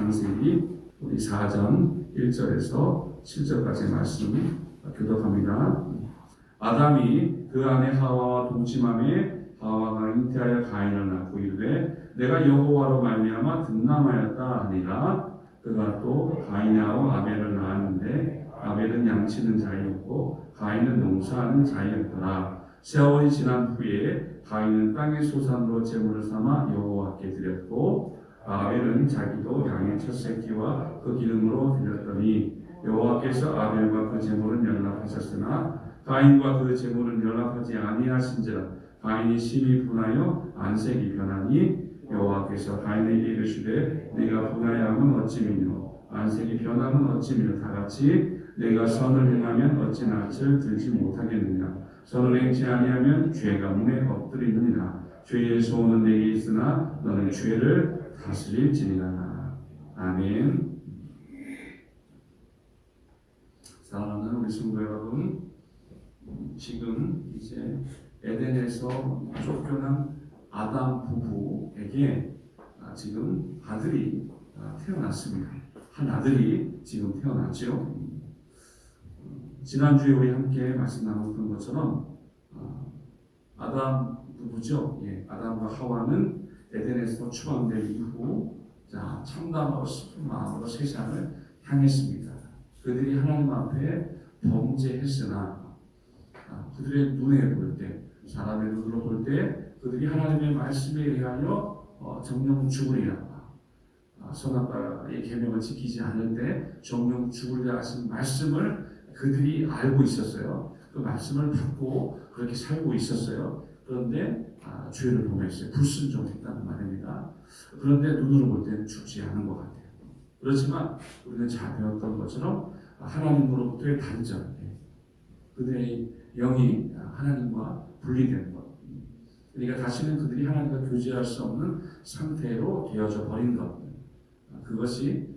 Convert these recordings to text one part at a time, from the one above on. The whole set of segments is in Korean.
창세기 우리 4장 1절에서 7절까지 말씀 교독합니다. 아담이 그 아내 하와와 동침함에 하와가 잉태하여 가인을 낳고 이르되 내가 여호와로 말미암아 득남하였다 하니라. 그가 또 가인하고 아벨을 낳았는데 아벨은 양치는 자였고 가인은 농사하는 자였더라. 세월이 지난 후에 가인은 땅의 소산으로 제물을 삼아 여호와께 드렸고 아벨은 자기도 양의 첫 새끼와 그 기름으로 드렸더니 여호와께서 아벨과 그 제물은 연락하셨으나 가인과 그 제물은 연락하지 아니하신지라. 가인이 심히 분하여 안색이 변하니 여호와께서 가인에게 이르시되 네가 분하여함은 어찌미뇨 안색이 변함은 어찌미뇨 다같이 내가 선을 행하면 어찌 낯을 들지 못하겠느냐. 선을 행치 아니하면 죄가 문에 엎드리느니라. 죄의 소원은 내게 있으나 너는 죄를 다스릴지니라. 아멘. 사랑하는 우리 성도 여러분, 지금 이제 에덴에서 쫓겨난 아담 부부에게 지금 아들이 태어났습니다. 한 아들이 지금 태어났죠. 지난주에 우리 함께 말씀 나눴던 것처럼 아담 부부죠. 아담과 하와는 에덴에서 추방된 이후 참담하고 슬픈 마음으로 세상을 향했습니다. 그들이 하나님 앞에 범죄했으나 그들의 눈에 볼 때, 사람의 눈으로 볼 때 그들이 하나님의 말씀에 의하여 정령 죽으리라. 선악과의 계명을 지키지 않을 때 정령 죽으리라 하신 말씀을 그들이 알고 있었어요. 그 말씀을 받고 그렇게 살고 있었어요. 그런데 죄를 범했어요. 불순종했다는 말입니다. 그런데 눈으로 볼 때는 죽지 않은 것 같아요. 그렇지만 우리는 잘 배웠던 것처럼 하나님으로부터의 단절, 그들의 영이 하나님과 분리된 것, 그러니까 다시는 그들이 하나님과 교제할 수 없는 상태로 되어져 버린 것, 그것이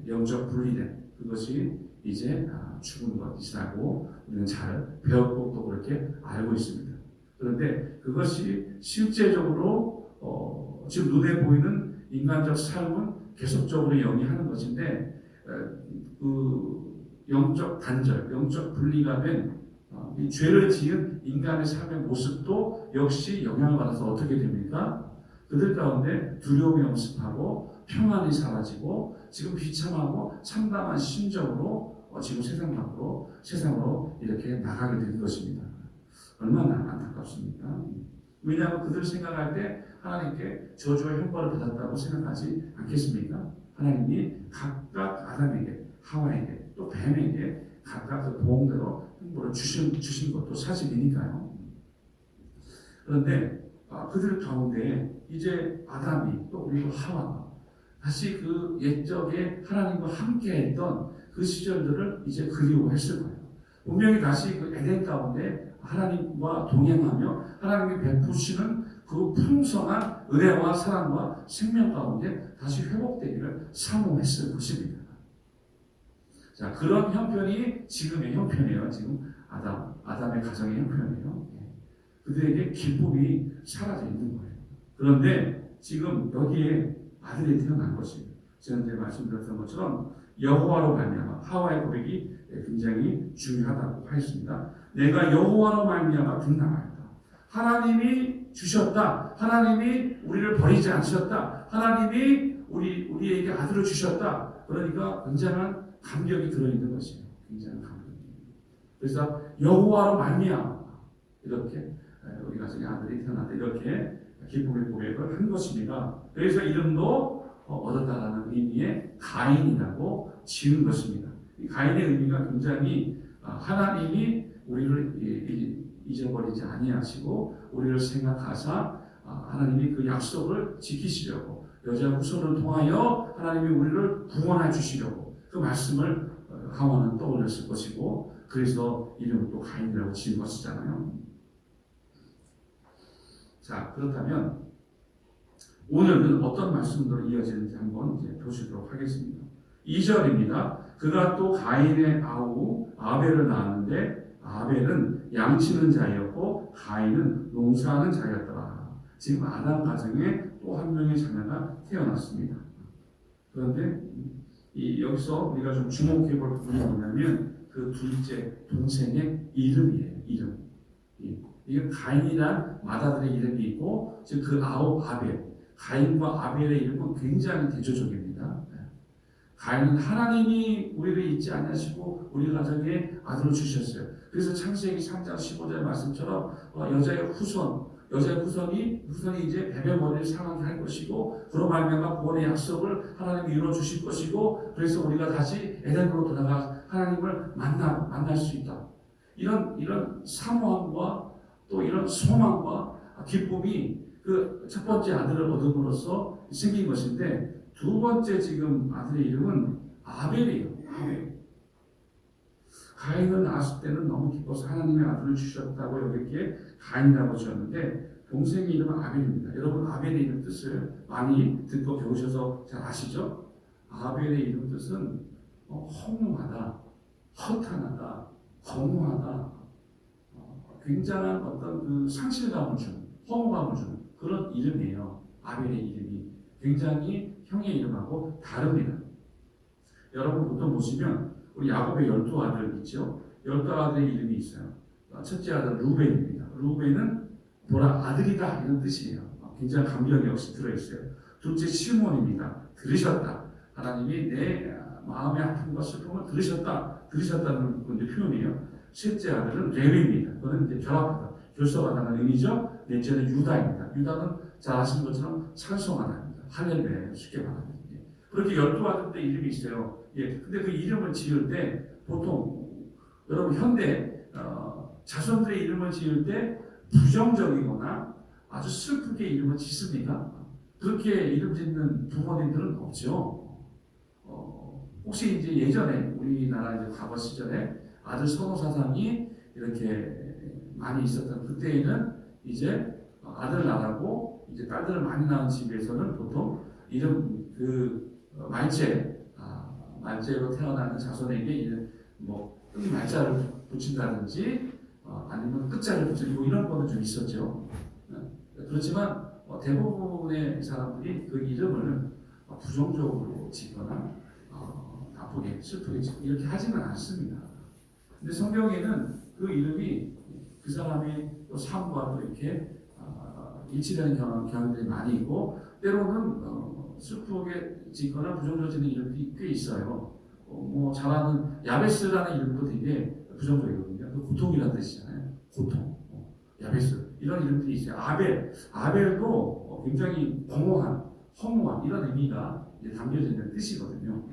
영적 분리된, 그것이 이제 죽은 것이라고 우리는 잘 배웠고 또 그렇게 알고 있습니다. 그런데 그것이 실제적으로 지금 눈에 보이는 인간적 삶은 계속적으로 영이 하는 것인데 그 영적 단절, 영적 분리가 된 이 죄를 지은 인간의 삶의 모습도 역시 영향을 받아서 어떻게 됩니까? 그들 가운데 두려움이 엄습하고 평안이 사라지고 지금 비참하고 참담한 심정으로 지금 세상으로 이렇게 나가게 된 것입니다. 얼마나 안타깝습니까? 왜냐하면 그들 생각할 때 하나님께 저주와 형벌을 받았다고 생각하지 않겠습니까? 하나님이 각각 아담에게, 하와에게, 또 뱀에게 각각 그 보험대로 형벌을 주신 것도 사실이니까요. 그런데 그들 가운데 이제 아담이 또 그리고 하와가 다시 그 옛적에 하나님과 함께했던 그 시절들을 이제 그리워했을 거예요. 분명히 다시 그 에덴 가운데 하나님과 동행하며 하나님이 베푸시는 그 풍성한 은혜와 사랑과 생명 가운데 다시 회복되기를 사모했을 것입니다. 자, 그런 형편이 지금의 형편이에요. 지금 아담의 가정의 형편이에요. 그들에게 기쁨이 사라져 있는 거예요. 그런데 지금 여기에 아들이 태어난 것이에요. 지난주에 말씀드렸던 것처럼 여호와로 말미암아, 하와의 고백이 굉장히 중요하다고 하였습니다. 내가 여호와로 말미암아 득남하였다. 하나님이 주셨다. 하나님이 우리를 버리지 않으셨다. 하나님이 우리에게 아들을 주셨다. 그러니까 굉장한 감격이 들어있는 것이에요. 굉장한 감격이. 그래서 여호와로 말미암아 이렇게 우리 가정에 아들이 태어났다. 이렇게 기쁨의 고백을 한 것입니다. 그래서 이름도 얻었다라는 의미의 가인이라고 지은 것입니다. 이 가인의 의미가 굉장히 하나님이 우리를 잊어버리지 아니하시고 우리를 생각하사 하나님이 그 약속을 지키시려고 여자 후손을 통하여 하나님이 우리를 구원해 주시려고 그 말씀을 하와는 떠올렸을 것이고 그래서 이름을 또 가인이라고 지은 것이잖아요. 자, 그렇다면 오늘은 어떤 말씀으로 이어지는지 한번 이제 보시도록 하겠습니다. 2절입니다. 그가 또 가인의 아우 아벨을 낳았는데 아벨은 양치는 자였고 가인은 농사하는 자였더라. 지금 아담 가정에 또 한 명의 자녀가 태어났습니다. 그런데 여기서 우리가 좀 주목해 볼 부분이 뭐냐면 그 둘째 동생의 이름이에요. 이름. 이게 가인이란 맏아들의 이름이 있고 지금 그 아벨. 가인과 아벨의 이름은 굉장히 대조적입니다. 가인은 하나님이 우리를 잊지 않으시고 우리 가정에 아들을 주셨어요. 그래서 창세기 3장 15절 말씀처럼 여자의 후손이 이제 베베 머리를 상하게 할 것이고 그로 말미암아 구원의 약속을 하나님이 이루어 주실 것이고 그래서 우리가 다시 에덴으로 돌아가 하나님을 만날 수 있다. 이런 사모함과 또 이런 소망과 기쁨이 그 첫 번째 아들을 얻음으로써 생긴 것인데 두 번째 지금 아들의 이름은 아벨이에요. 아벨. 가인을 낳았을 때는 너무 기뻐서 하나님의 아들을 주셨다고 여기에 가인이라고 지었는데 동생의 이름은 아벨입니다. 여러분 아벨의 이름 뜻을 많이 듣고 배우셔서 잘 아시죠? 아벨의 이름 뜻은 허무하다, 허탄하다, 거무하다, 굉장한 어떤 그 상실감을 주는, 허무감을 주는 그런 이름이에요. 아벨의 이름이 굉장히 형의 이름하고 다릅니다. 여러분 보통 보시면 우리 야곱의 12아들 있죠? 12아들의 이름이 있어요. 첫째 아들 루벤입니다. 루벤은 보라 아들이다 이런 뜻이에요. 굉장히 감격이 역시 들어있어요. 둘째 시몬입니다. 들으셨다. 하나님이 내 마음의 아픔과 슬픔을 들으셨다는 표현이에요. 셋째 아들은 레위입니다. 그거는 이제 결합하다, 결속하다는 의미죠. 넷째는 유다입니다. 유다는 잘 아시는 것처럼 찬송하다입니다. 할렐루야 쉽게 말하면. 그렇게 12아들 때 이름이 있어요. 근데 그 이름을 지을 때 보통 여러분 현대 자손들의 이름을 지을 때 부정적이거나 아주 슬프게 이름을 짓습니까? 그렇게 이름 짓는 부모님들은 없죠. 혹시 이제 예전에 우리나라 이제 과거 시절에 아들 선호 사상이 이렇게 많이 있었던 그때에는 이제 아들 낳고 이제 딸들을 많이 낳은 집에서는 보통 이름 말제로 태어나는 자손에게 이런 끈 말자를 붙인다든지 아니면 끝자를 붙이고 이런 거는 좀 있었죠. 그렇지만 대부분의 사람들이 그 이름을 부정적으로 짓거나 나쁘게 슬프게 짓고 이렇게 하지는 않습니다. 근데 성경에는 그 이름이 그 사람의 또 삶과 또 이렇게 일치되는 경향들이 많이 있고 때로는 슬프게 짓거나 부정적으로 짓는 이름들이 꽤 있어요. 잘 아는 야베스라는 이름도 되게 부정적이거든요. 그 고통이라는 뜻이잖아요. 고통. 야베스. 이런 이름들이 있어요. 아벨도 굉장히 공허한, 허무한 이런 의미가 담겨져 있는 뜻이거든요.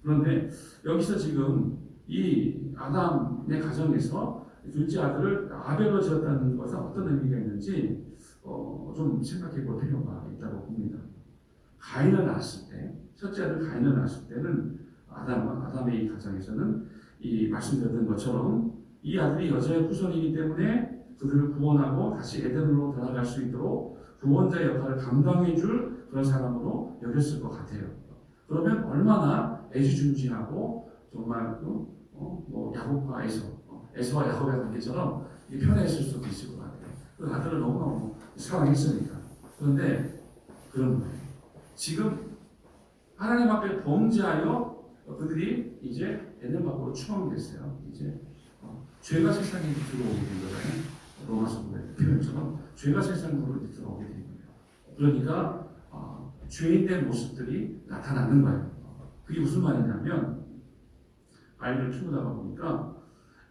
그런데 여기서 지금 이 아담의 가정에서 둘째 아들을 아벨로 지었다는 것은 어떤 의미가 있는지 좀 생각해 볼 필요가 있다고 봅니다. 가인을 낳았을 때, 첫째 아들 가인을 낳았을 때는 아담의 이 가정에서는 이 말씀드렸던 것처럼 이 아들이 여자의 후손이기 때문에 그들을 구원하고 다시 에덴으로 돌아갈 수 있도록 구원자 역할을 감당해 줄 그런 사람으로 여겼을 것 같아요. 그러면 얼마나 애지중지하고 정말 야곱과 에서와 야곱의 관계처럼 편해했을 수도 있을 것 같아요. 그 아들을 너무너무 사랑했으니까. 그런데 그런 거예요. 지금 하나님 앞에 범죄하여 그들이 이제 에덴 밖으로 추방됐어요. 이제 죄가 세상에 들어오게 된 거잖아요. 로마서 표현처럼 죄가 세상으로 들어오게 된 거예요. 그러니까 죄인된 모습들이 나타나는 거예요. 그게 무슨 말이냐면 아이를 키우다가 보니까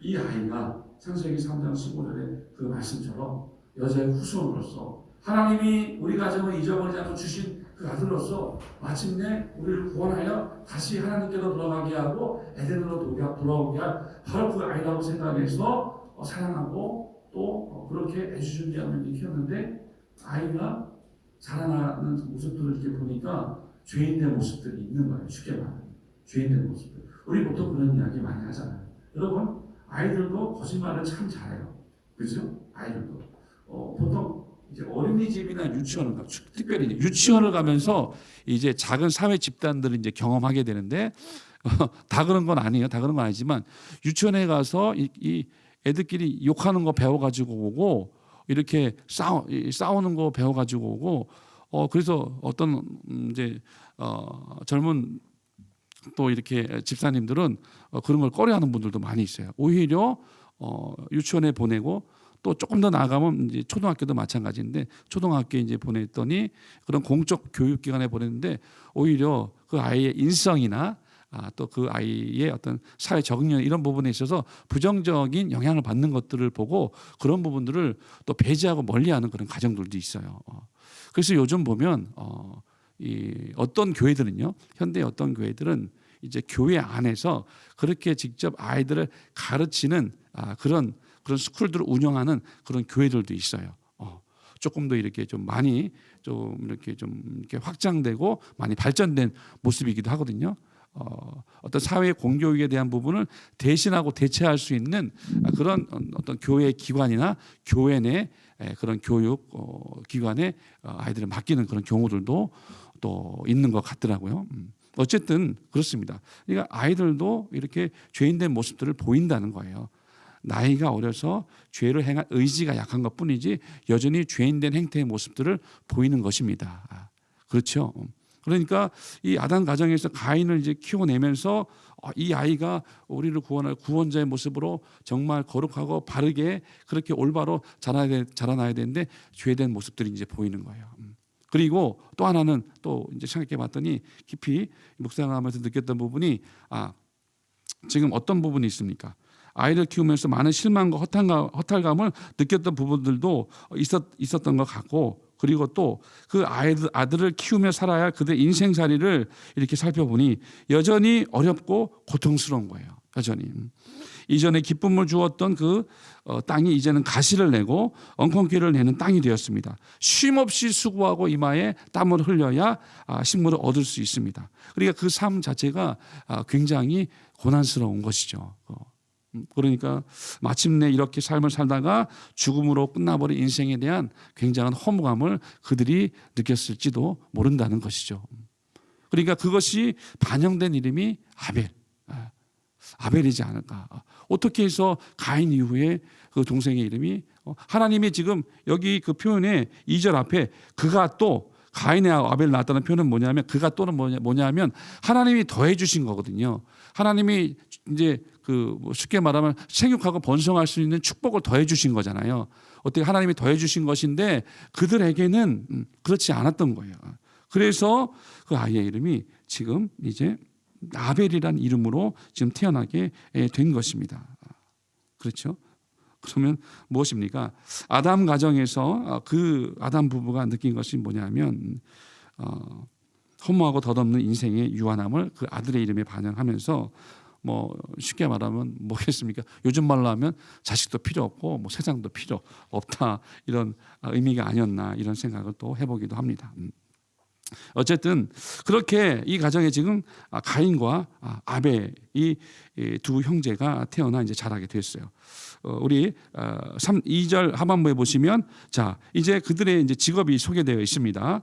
이 아이가 창세기 3장 15절에 그 말씀처럼 여자의 후손으로서 하나님이 우리 가정을 잊어버리지 않고 주신 그 아들로서 마침내 우리를 구원하여 다시 하나님께로 돌아가게 하고 에덴으로 돌아오게 할 바로 그 아이라고 생각해서 사랑하고 또 그렇게 애지중지하며 키웠는데 아이가 자라나는 모습들을 이렇게 보니까 죄인된 모습들이 있는 거예요. 쉽게 말하면 죄인된 모습들. 우리 보통 그런 이야기 많이 하잖아요. 여러분 아이들도 거짓말을 참 잘해요. 그렇죠? 아이들도 보통 이제 어린이집이나 유치원을 특별히 유치원을 가면서 이제 작은 사회 집단들을 이제 경험하게 되는데 다 그런 건 아니에요. 다 그런 건 아니지만 유치원에 가서 이 애들끼리 욕하는 거 배워가지고 오고 이렇게 싸우는 거 배워가지고 오고 그래서 어떤 이제 젊은 또 이렇게 집사님들은 그런 걸 꺼려하는 분들도 많이 있어요. 오히려 유치원에 보내고 또 조금 더 나아가면 이제 초등학교도 마찬가지인데 초등학교에 이제 보냈더니 그런 공적 교육기관에 보냈는데 오히려 그 아이의 인성이나 또 그 아이의 어떤 사회 적응력 이런 부분에 있어서 부정적인 영향을 받는 것들을 보고 그런 부분들을 또 배제하고 멀리하는 그런 가정들도 있어요. 그래서 요즘 보면 이 어떤 교회들은요, 현대 어떤 교회들은 이제 교회 안에서 그렇게 직접 아이들을 가르치는 그런 스쿨들을 운영하는 그런 교회들도 있어요. 조금 더 이렇게 좀 많이 좀 이렇게 확장되고 많이 발전된 모습이기도 하거든요. 어떤 사회 공교육에 대한 부분을 대신하고 대체할 수 있는 그런 어떤 교회 기관이나 교회 내 그런 교육 기관에 아이들을 맡기는 그런 경우들도 또 있는 것 같더라고요. 어쨌든 그렇습니다. 그러니까 아이들도 이렇게 죄인된 모습들을 보인다는 거예요. 나이가 어려서 죄를 행할 의지가 약한 것뿐이지 여전히 죄인된 행태의 모습들을 보이는 것입니다. 그렇죠. 그러니까 이 아담 가정에서 가인을 이제 키워내면서 이 아이가 우리를 구원할 구원자의 모습으로 정말 거룩하고 바르게 그렇게 올바로 자라나야 되는데 죄된 모습들이 이제 보이는 거예요. 그리고 또 하나는 또 이제 생각해봤더니 깊이 묵상하면서 느꼈던 부분이 지금 어떤 부분이 있습니까? 아이를 키우면서 많은 실망과 허탈감을 느꼈던 부분들도 있었던 것 같고, 그리고 또 그 아들을 키우며 살아야 할 그들의 인생살이를 이렇게 살펴보니 여전히 어렵고 고통스러운 거예요. 여전히. 이전에 기쁨을 주었던 그 땅이 이제는 가시를 내고 엉겅퀴를 내는 땅이 되었습니다. 쉼없이 수고하고 이마에 땀을 흘려야 식물을 얻을 수 있습니다. 그러니까 그 삶 자체가 굉장히 고난스러운 것이죠. 그러니까 마침내 이렇게 삶을 살다가 죽음으로 끝나버린 인생에 대한 굉장한 허무감을 그들이 느꼈을지도 모른다는 것이죠. 그러니까 그것이 반영된 이름이 아벨이지 않을까. 어떻게 해서 가인 이후에 그 동생의 이름이 하나님이 지금 여기 그 표현에 2절 앞에 그가 또 가인의 아벨을 낳았다는 표현은 뭐냐면 그가 또는 뭐냐면 하나님이 더해 주신 거거든요. 하나님이 이제 쉽게 말하면 생육하고 번성할 수 있는 축복을 더해 주신 거잖아요. 어떻게 하나님이 더해 주신 것인데 그들에게는 그렇지 않았던 거예요. 그래서 그 아이의 이름이 지금 이제 아벨이라는 이름으로 지금 태어나게 된 것입니다. 그렇죠? 그러면 무엇입니까? 아담 가정에서 그 아담 부부가 느낀 것이 뭐냐면 허무하고 덧없는 인생의 유한함을 그 아들의 이름에 반영하면서 쉽게 말하면 뭐겠습니까? 요즘 말로 하면 자식도 필요 없고 세상도 필요 없다 이런 의미가 아니었나 이런 생각을 또 해보기도 합니다. 어쨌든 그렇게 이 가정에 지금 가인과 아벨 이 두 형제가 태어나 이제 자라게 됐어요. 우리 2절 하반부에 보시면 자 이제 그들의 이제 직업이 소개되어 있습니다.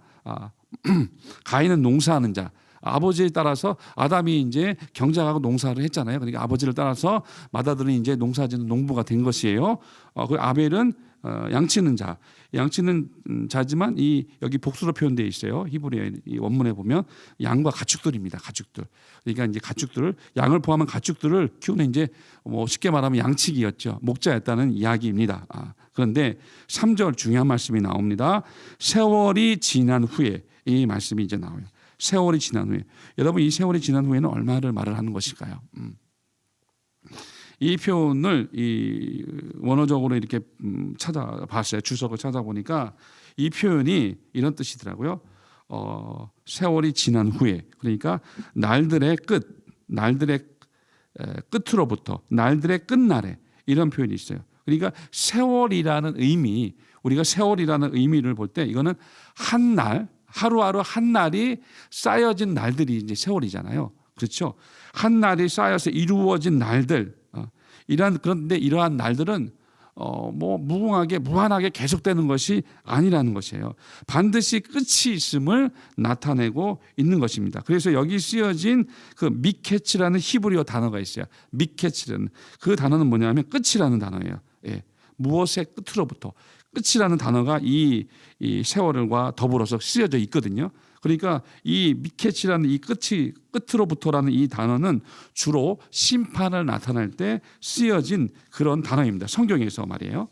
가인은 농사하는 자. 아버지에 따라서 아담이 이제 경작하고 농사를 했잖아요. 그러니까 아버지를 따라서 맏아들은 이제 농사짓는 농부가 된 것이에요. 그 아벨은 양치는 자. 양치는 자지만 여기 복수로 표현되어 있어요. 히브리어 이 원문에 보면 양과 가축들입니다. 가축들. 그러니까 이제 가축들을 양을 포함한 가축들을 키우는 이제 쉽게 말하면 양치기였죠. 목자였다는 이야기입니다. 그런데 3절 중요한 말씀이 나옵니다. 세월이 지난 후에 이 말씀이 이제 나와요. 세월이 지난 후에. 여러분 이 세월이 지난 후에는 얼마를 말을 하는 것일까요? 이 표현을 원어적으로 이렇게 찾아봤어요. 주석을 찾아보니까 이 표현이 이런 뜻이더라고요. 세월이 지난 후에, 그러니까 날들의 끝으로부터 날들의 끝날에 이런 표현이 있어요. 그러니까 세월이라는 의미, 우리가 세월이라는 의미를 볼 때 이거는 한 날, 하루하루 한 날이 쌓여진 날들이 이제 세월이잖아요. 그렇죠? 한 날이 쌓여서 이루어진 날들. 그런데 이러한 날들은 무한하게 계속되는 것이 아니라는 것이에요. 반드시 끝이 있음을 나타내고 있는 것입니다. 그래서 여기 쓰여진 그 미케츠라는 히브리어 단어가 있어요. 미케츠라는 그 단어는 뭐냐면 끝이라는 단어예요. 무엇의 끝으로부터 끝이라는 단어가 이 세월과 더불어서 쓰여져 있거든요. 그러니까 이 미케치라는 이 끝으로부터라는 이 단어는 주로 심판을 나타낼 때 쓰여진 그런 단어입니다. 성경에서 말이에요.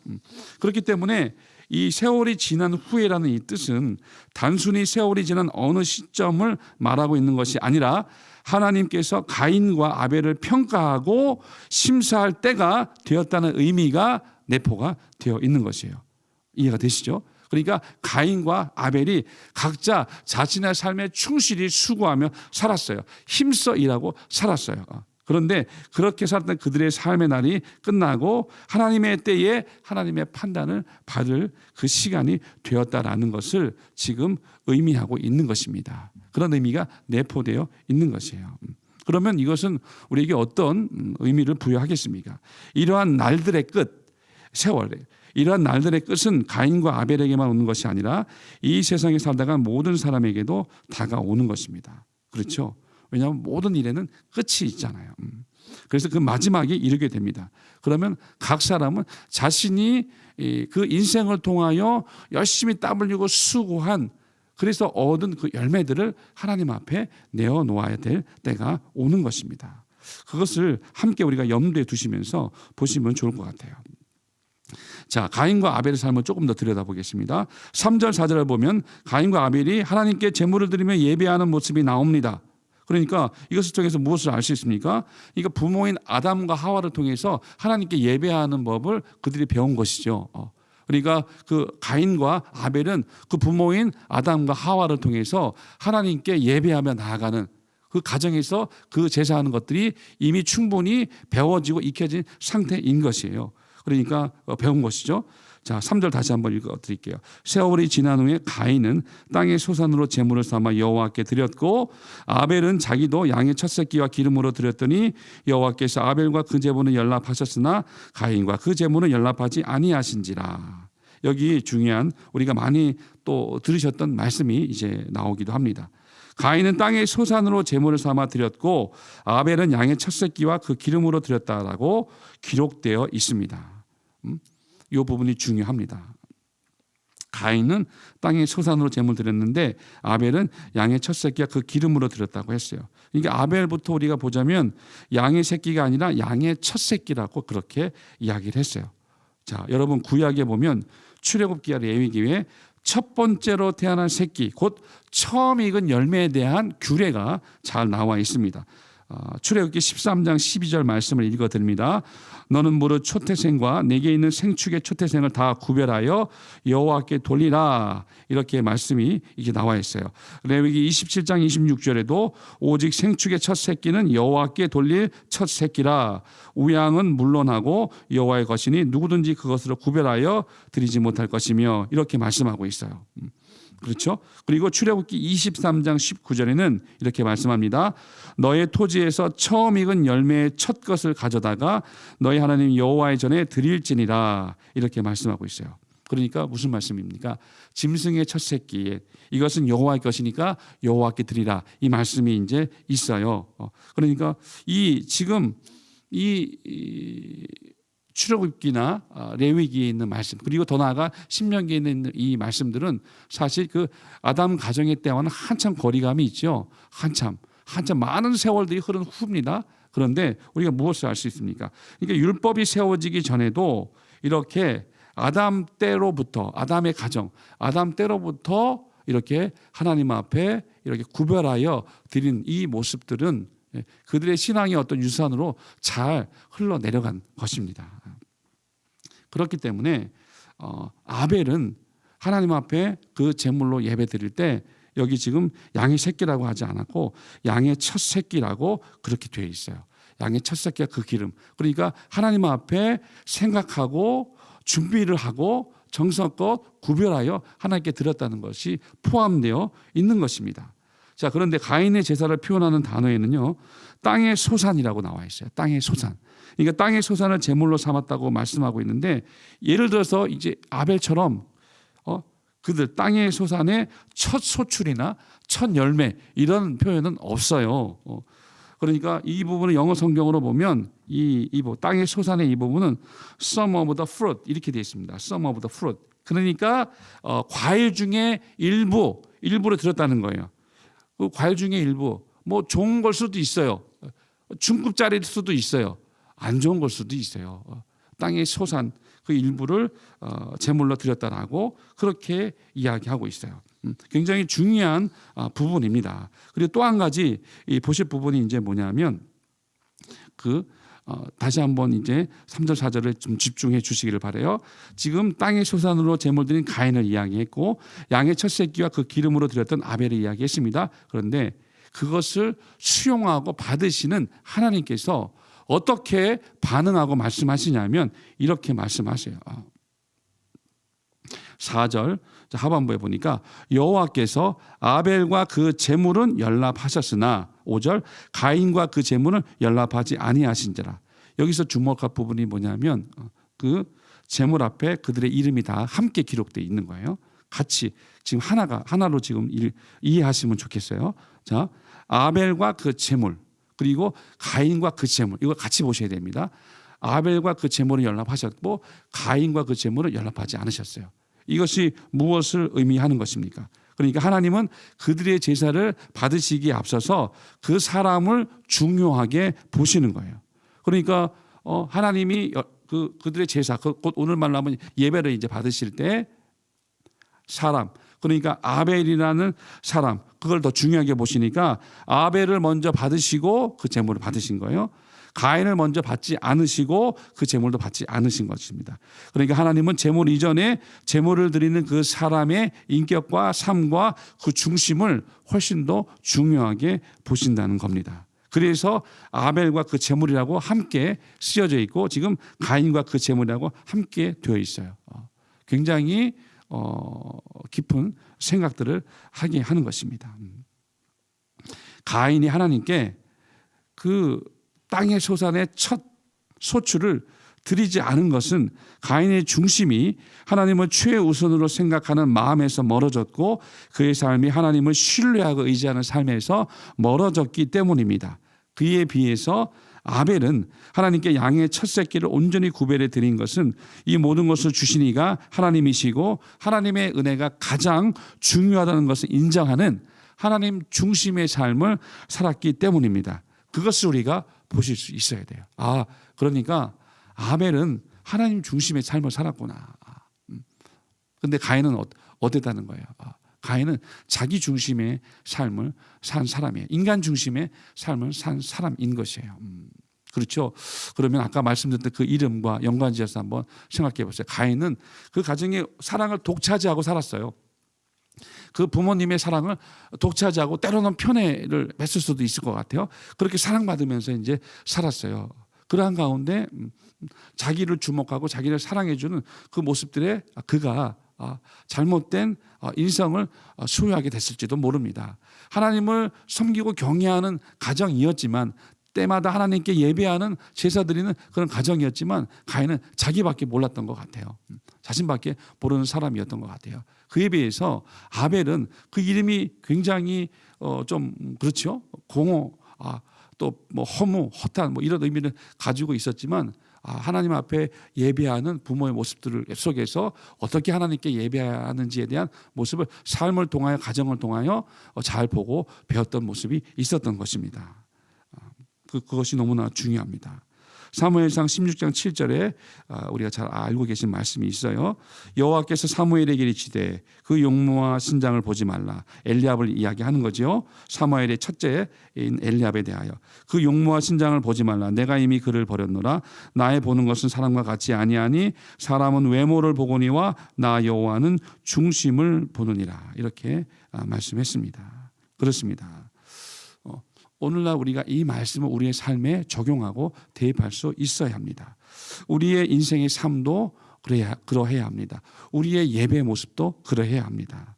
그렇기 때문에 이 세월이 지난 후에라는 이 뜻은 단순히 세월이 지난 어느 시점을 말하고 있는 것이 아니라 하나님께서 가인과 아벨을 평가하고 심사할 때가 되었다는 의미가 내포가 되어 있는 것이에요. 이해가 되시죠? 그러니까 가인과 아벨이 각자 자신의 삶에 충실히 수고하며 살았어요. 힘써 일하고 살았어요. 그런데 그렇게 살았던 그들의 삶의 날이 끝나고 하나님의 때에 하나님의 판단을 받을 그 시간이 되었다라는 것을 지금 의미하고 있는 것입니다. 그런 의미가 내포되어 있는 것이에요. 그러면 이것은 우리에게 어떤 의미를 부여하겠습니까? 이러한 날들의 끝, 세월, 이러한 날들의 끝은 가인과 아벨에게만 오는 것이 아니라 이 세상에 살다가 모든 사람에게도 다가오는 것입니다. 그렇죠? 왜냐하면 모든 일에는 끝이 있잖아요. 그래서 그 마지막에 이르게 됩니다. 그러면 각 사람은 자신이 그 인생을 통하여 열심히 땀 흘리고 수고한 그래서 얻은 그 열매들을 하나님 앞에 내어놓아야 될 때가 오는 것입니다. 그것을 함께 우리가 염두에 두시면서 보시면 좋을 것 같아요. 자, 가인과 아벨의 삶을 조금 더 들여다보겠습니다. 3절 4절을 보면 가인과 아벨이 하나님께 제물을 드리며 예배하는 모습이 나옵니다. 그러니까 이것을 통해서 무엇을 알 수 있습니까? 그러니까 부모인 아담과 하와를 통해서 하나님께 예배하는 법을 그들이 배운 것이죠. 그러니까 그 가인과 아벨은 그 부모인 아담과 하와를 통해서 하나님께 예배하며 나아가는 그 가정에서 그 제사하는 것들이 이미 충분히 배워지고 익혀진 상태인 것이에요. 그러니까 배운 것이죠. 자, 3절 다시 한번 읽어드릴게요. 세월이 지난 후에 가인은 땅의 소산으로 제물을 삼아 여호와께 드렸고 아벨은 자기도 양의 첫 새끼와 기름으로 드렸더니 여호와께서 아벨과 그 제물은 연락하셨으나 가인과 그 제물은 연락하지 아니하신지라. 여기 중요한 우리가 많이 또 들으셨던 말씀이 이제 나오기도 합니다. 가인은 땅의 소산으로 제물을 삼아 드렸고 아벨은 양의 첫 새끼와 그 기름으로 드렸다라고 기록되어 있습니다. 이 부분이 중요합니다. 가인은 땅의 소산으로 제물 드렸는데 아벨은 양의 첫 새끼와 그 기름으로 드렸다고 했어요. 그러니까 아벨부터 우리가 보자면 양의 새끼가 아니라 양의 첫 새끼라고 그렇게 이야기를 했어요. 자, 여러분 구약에 보면 출애굽기와 레위기에 첫 번째로 태어난 새끼, 곧 처음 익은 열매에 대한 규례가 잘 나와 있습니다. 출애굽기 13장 12절 말씀을 읽어드립니다. 너는 무릇 초태생과 내게 있는 생축의 초태생을 다 구별하여 여호와께 돌리라. 이렇게 말씀이 이게 나와 있어요. 레위기 27장 26절에도 오직 생축의 첫 새끼는 여호와께 돌릴 첫 새끼라. 우양은 물론하고 여호와의 것이니 누구든지 그것으로 구별하여 드리지 못할 것이며 이렇게 말씀하고 있어요. 그렇죠? 그리고 출애굽기 23장 19절에는 이렇게 말씀합니다. 너의 토지에서 처음 익은 열매의 첫 것을 가져다가 너희 하나님 여호와의 전에 드릴지니라. 이렇게 말씀하고 있어요. 그러니까 무슨 말씀입니까? 짐승의 첫 새끼 이것은 여호와의 것이니까 여호와께 드리라. 이 말씀이 이제 있어요. 그러니까 지금 출애굽기나 레위기에 있는 말씀 그리고 더 나아가 신명기에 있는 이 말씀들은 사실 그 아담 가정의 때와는 한참 거리감이 있죠. 한참 많은 세월들이 흐른 후입니다. 그런데 우리가 무엇을 알 수 있습니까? 그러니까 율법이 세워지기 전에도 이렇게 아담 때로부터 아담의 가정 아담 때로부터 이렇게 하나님 앞에 이렇게 구별하여 드린 이 모습들은 그들의 신앙의 어떤 유산으로 잘 흘러내려간 것입니다. 그렇기 때문에 아벨은 하나님 앞에 그 제물로 예배 드릴 때 여기 지금 양의 새끼라고 하지 않았고 양의 첫 새끼라고 그렇게 되어 있어요. 양의 첫 새끼와 그 기름. 그러니까 하나님 앞에 생각하고 준비를 하고 정성껏 구별하여 하나님께 드렸다는 것이 포함되어 있는 것입니다. 자, 그런데 가인의 제사를 표현하는 단어에는요, 땅의 소산이라고 나와 있어요. 땅의 소산. 그러니까 땅의 소산을 제물로 삼았다고 말씀하고 있는데, 예를 들어서 이제 아벨처럼 그들 땅의 소산의 첫 소출이나 첫 열매 이런 표현은 없어요. 그러니까 이 부분을 영어 성경으로 보면 이 땅의 소산의 이 부분은 some of the fruit 이렇게 되어 있습니다. some of the fruit. 그러니까 과일 중에 일부를 드렸다는 거예요. 그 과일 중에 일부, 뭐 좋은 걸 수도 있어요. 중급짜리일 수도 있어요. 안 좋은 걸 수도 있어요. 땅의 소산 그 일부를 제물로 드렸다라고 그렇게 이야기하고 있어요. 굉장히 중요한 부분입니다. 그리고 또 한 가지 보실 부분이 이제 뭐냐면 다시 한번 이제 3절 4절에 좀 집중해 주시기를 바라요. 지금 땅의 소산으로 제물 드린 가인을 이야기했고 양의 첫 새끼와 그 기름으로 드렸던 아벨을 이야기했습니다. 그런데 그것을 수용하고 받으시는 하나님께서 어떻게 반응하고 말씀하시냐면 이렇게 말씀하세요. 4절 하반부에 보니까 여호와께서 아벨과 그 제물은 연락하셨으나 5절 가인과 그 제물은 연락하지 아니하신지라. 여기서 주목할 부분이 뭐냐면 그 제물 앞에 그들의 이름이 다 함께 기록되어 있는 거예요. 같이 지금 하나로 지금 이해하시면 좋겠어요. 자, 아벨과 그 제물 그리고 가인과 그 제물 이거 같이 보셔야 됩니다. 아벨과 그 제물을 연락하셨고 가인과 그 제물을 연락하지 않으셨어요. 이것이 무엇을 의미하는 것입니까? 그러니까 하나님은 그들의 제사를 받으시기에 앞서서 그 사람을 중요하게 보시는 거예요. 그러니까 하나님이 그들의 제사, 곧 오늘 말로 하면 예배를 이제 받으실 때 사람, 그러니까 아벨이라는 사람, 그걸 더 중요하게 보시니까 아벨을 먼저 받으시고 그 제물을 받으신 거예요. 가인을 먼저 받지 않으시고 그 제물도 받지 않으신 것입니다. 그러니까 하나님은 제물 이전에 제물을 드리는 그 사람의 인격과 삶과 그 중심을 훨씬 더 중요하게 보신다는 겁니다. 그래서 아벨과 그 제물이라고 함께 쓰여져 있고 지금 가인과 그 제물이라고 함께 되어 있어요. 굉장히 깊은 생각들을 하게 하는 것입니다. 가인이 하나님께 그 땅의 소산의 첫 소출을 드리지 않은 것은 가인의 중심이 하나님을 최우선으로 생각하는 마음에서 멀어졌고 그의 삶이 하나님을 신뢰하고 의지하는 삶에서 멀어졌기 때문입니다. 그에 비해서 아벨은 하나님께 양의 첫 새끼를 온전히 구별해 드린 것은 이 모든 것을 주신 이가 하나님이시고 하나님의 은혜가 가장 중요하다는 것을 인정하는 하나님 중심의 삶을 살았기 때문입니다. 그것을 우리가 보실 수 있어야 돼요. 그러니까 아벨은 하나님 중심의 삶을 살았구나. 그런데 가인은 어땠다는 거예요? 가인은 자기 중심의 삶을 산 사람이에요. 인간 중심의 삶을 산 사람인 것이에요. 그렇죠. 그러면 아까 말씀드렸던 그 이름과 연관지어서 한번 생각해 보세요. 가인은 그 가정의 사랑을 독차지하고 살았어요. 그 부모님의 사랑을 독차지하고 때로는 편애를 맺을 수도 있을 것 같아요. 그렇게 사랑받으면서 이제 살았어요. 그러한 가운데 자기를 주목하고 자기를 사랑해주는 그 모습들에 그가 잘못된 인성을 소유하게 됐을지도 모릅니다. 하나님을 섬기고 경외하는 가정이었지만 때마다 하나님께 예배하는 제사 드리는 그런 가정이었지만 가인은 자기밖에 몰랐던 것 같아요. 자신밖에 모르는 사람이었던 것 같아요. 그에 비해서 아벨은 그 이름이 굉장히 좀 그렇죠. 공허, 또 뭐 허무, 허탄 뭐 이런 의미를 가지고 있었지만 하나님 앞에 예배하는 부모의 모습들을 속에서 어떻게 하나님께 예배하는지에 대한 모습을 삶을 통하여 가정을 통하여 잘 보고 배웠던 모습이 있었던 것입니다. 그것이 너무나 중요합니다. 사무엘상 16장 7절에 우리가 잘 알고 계신 말씀이 있어요. 여호와께서 사무엘에게 이르시되 그 용모와 신장을 보지 말라. 엘리압을 이야기하는 거죠. 사무엘의 첫째인 엘리압에 대하여 그 용모와 신장을 보지 말라. 내가 이미 그를 버렸노라. 나의 보는 것은 사람과 같지 아니하니 사람은 외모를 보거니와 나 여호와는 중심을 보느니라. 이렇게 말씀했습니다. 그렇습니다. 오늘날 우리가 이 말씀을 우리의 삶에 적용하고 대입할 수 있어야 합니다. 우리의 인생의 삶도 그러해야 합니다. 우리의 예배 모습도 그러해야 합니다.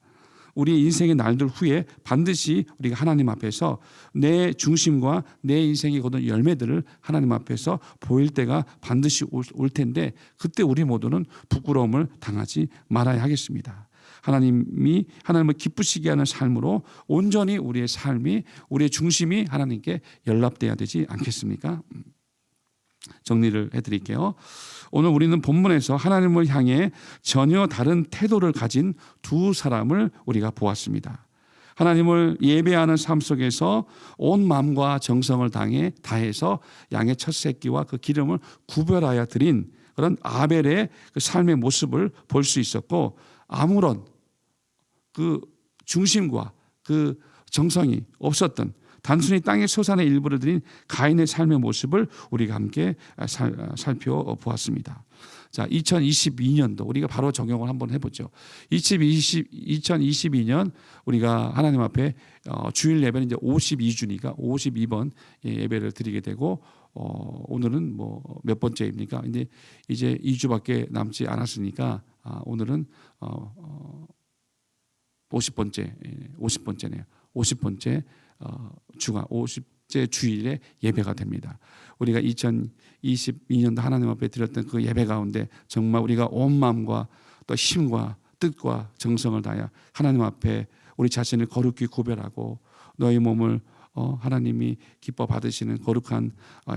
우리 인생의 날들 후에 반드시 우리가 하나님 앞에서 내 중심과 내 인생의 거둔 열매들을 하나님 앞에서 보일 때가 반드시 올 텐데 그때 우리 모두는 부끄러움을 당하지 말아야 하겠습니다. 하나님을 기쁘시게 하는 삶으로 온전히 우리의 삶이 우리의 중심이 하나님께 연락돼야 되지 않겠습니까? 정리를 해드릴게요. 오늘 우리는 본문에서 하나님을 향해 전혀 다른 태도를 가진 두 사람을 우리가 보았습니다. 하나님을 예배하는 삶 속에서 온 마음과 정성을 다해서 양의 첫 새끼와 그 기름을 구별하여 드린 그런 아벨의 그 삶의 모습을 볼 수 있었고, 아무런 그 중심과 그 정성이 없었던 단순히 땅의 소산의 일부를 드린 가인의 삶의 모습을 우리가 함께 살펴보았습니다. 자, 2022년도 우리가 바로 적용을 한번 해보죠. 2022년 우리가 하나님 앞에 주일 예배는 이제 52주니까 52번 예배를 드리게 되고, 오늘은 뭐 몇 번째입니까? 이제 2주밖에 남지 않았으니까 오늘은 50번째네요. 50번째 주가 50째 주일에 예배가 됩니다. 우리가 2022년도 하나님 앞에 드렸던 그 예배 가운데 정말 우리가 온 마음과 또 힘과 뜻과 정성을 다하여 하나님 앞에 우리 자신을 거룩히 구별하고 너희 몸을 하나님이 기뻐 받으시는 거룩한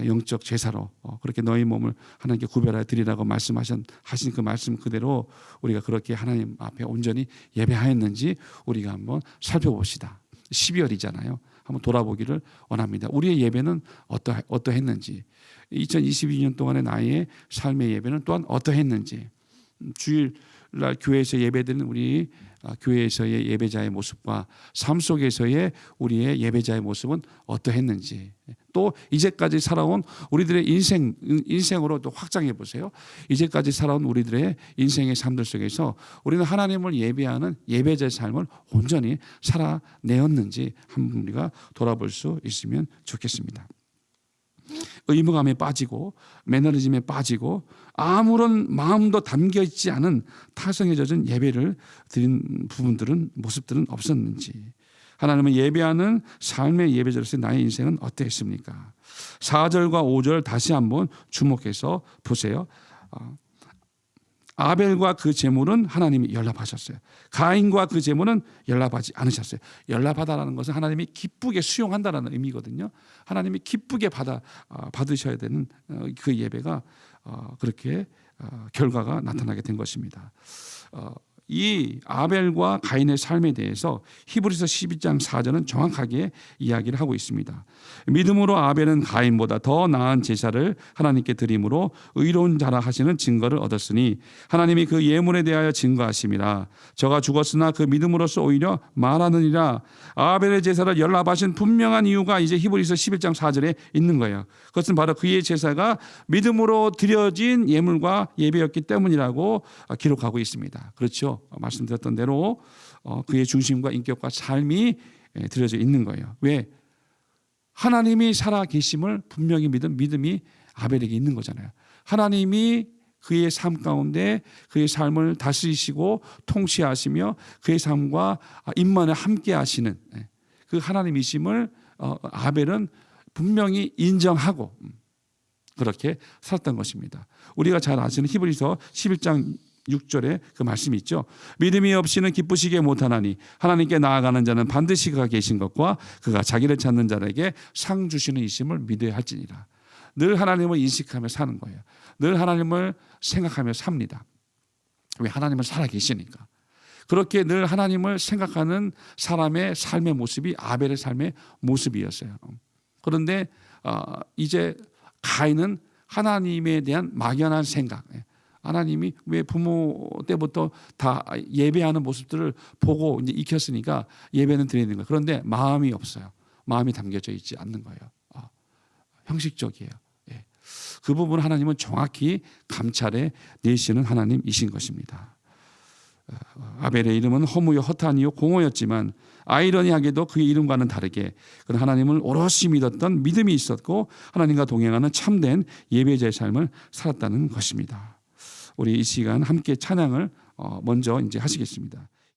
영적 제사로 그렇게 너희 몸을 하나님께 구별하여 드리라고 말씀하신 그 말씀 그대로 우리가 그렇게 하나님 앞에 온전히 예배하였는지 우리가 한번 살펴봅시다. 12월이잖아요. 한번 돌아보기를 원합니다. 우리의 예배는 어떠했는지, 2022년 동안의 나의 삶의 예배는 또한 어떠했는지, 주일날 교회에서 예배드리는 우리 교회에서의 예배자의 모습과 삶 속에서의 우리의 예배자의 모습은 어떠했는지, 또 이제까지 살아온 우리들의 인생으로 또 확장해 보세요. 이제까지 살아온 우리들의 인생의 삶들 속에서 우리는 하나님을 예배하는 예배자의 삶을 온전히 살아내었는지 한번 우리가 돌아볼 수 있으면 좋겠습니다. 의무감에 빠지고 매너리즘에 빠지고 아무런 마음도 담겨 있지 않은 타성에 젖은 예배를 드린 모습들은 없었는지, 하나님을 예배하는 삶의 예배자로서의 나의 인생은 어떠했습니까? 4절과 5절 다시 한번 주목해서 보세요. 아벨과 그 제물은 하나님이 연락하셨어요. 가인과 그 제물은 연락하지 않으셨어요. 연락하다라는 것은 하나님이 기쁘게 수용한다라는 의미거든요. 하나님이 기쁘게 받으셔야 되는 그 예배가 그렇게 결과가 나타나게 된 것입니다. 이 아벨과 가인의 삶에 대해서 히브리서 12장 4절은 정확하게 이야기를 하고 있습니다. 믿음으로 아벨은 가인보다 더 나은 제사를 하나님께 드림으로 의로운 자라 하시는 증거를 얻었으니 하나님이 그 예물에 대하여 증거하심이라. 저가 죽었으나 그 믿음으로써 오히려 말하느니라. 아벨의 제사를 연락하신 분명한 이유가 이제 히브리서 11장 4절에 있는 거예요. 그것은 바로 그의 제사가 믿음으로 드려진 예물과 예배였기 때문이라고 기록하고 있습니다. 그렇죠? 말씀드렸던 대로 그의 중심과 인격과 삶이 드려져 있는 거예요. 왜? 하나님이 살아 계심을 분명히 믿은 믿음이 아벨에게 있는 거잖아요. 하나님이 그의 삶 가운데 그의 삶을 다스리시고 통치하시며 그의 삶과 임만을 함께 하시는 그 하나님이심을 아벨은 분명히 인정하고 그렇게 살았던 것입니다. 우리가 잘 아시는 히브리서 11장 6절에 그 말씀이 있죠. 믿음이 없이는 기쁘시게 못하나니 하나님께 나아가는 자는 반드시 그가 계신 것과 그가 자기를 찾는 자에게 상 주시는 이심을 믿어야 할지니라. 늘 하나님을 인식하며 사는 거예요. 늘 하나님을 생각하며 삽니다. 왜? 하나님은 살아 계시니까. 그렇게 늘 하나님을 생각하는 사람의 삶의 모습이 아벨의 삶의 모습이었어요. 그런데 이제 가인은 하나님에 대한 막연한 생각, 하나님이 왜 부모 때부터 다 예배하는 모습들을 보고 이제 익혔으니까 예배는 드리는 거예요. 그런데 마음이 없어요. 마음이 담겨져 있지 않는 거예요. 형식적이에요. 그 부분 하나님은 정확히 감찰해 내시는 하나님이신 것입니다. 아벨의 이름은 허무요 허탄이요 공허였지만 아이러니하게도 그의 이름과는 다르게 그는 하나님을 오롯이 믿었던 믿음이 있었고 하나님과 동행하는 참된 예배자의 삶을 살았다는 것입니다. 우리 이 시간 함께 찬양을 먼저 이제 하시겠습니다.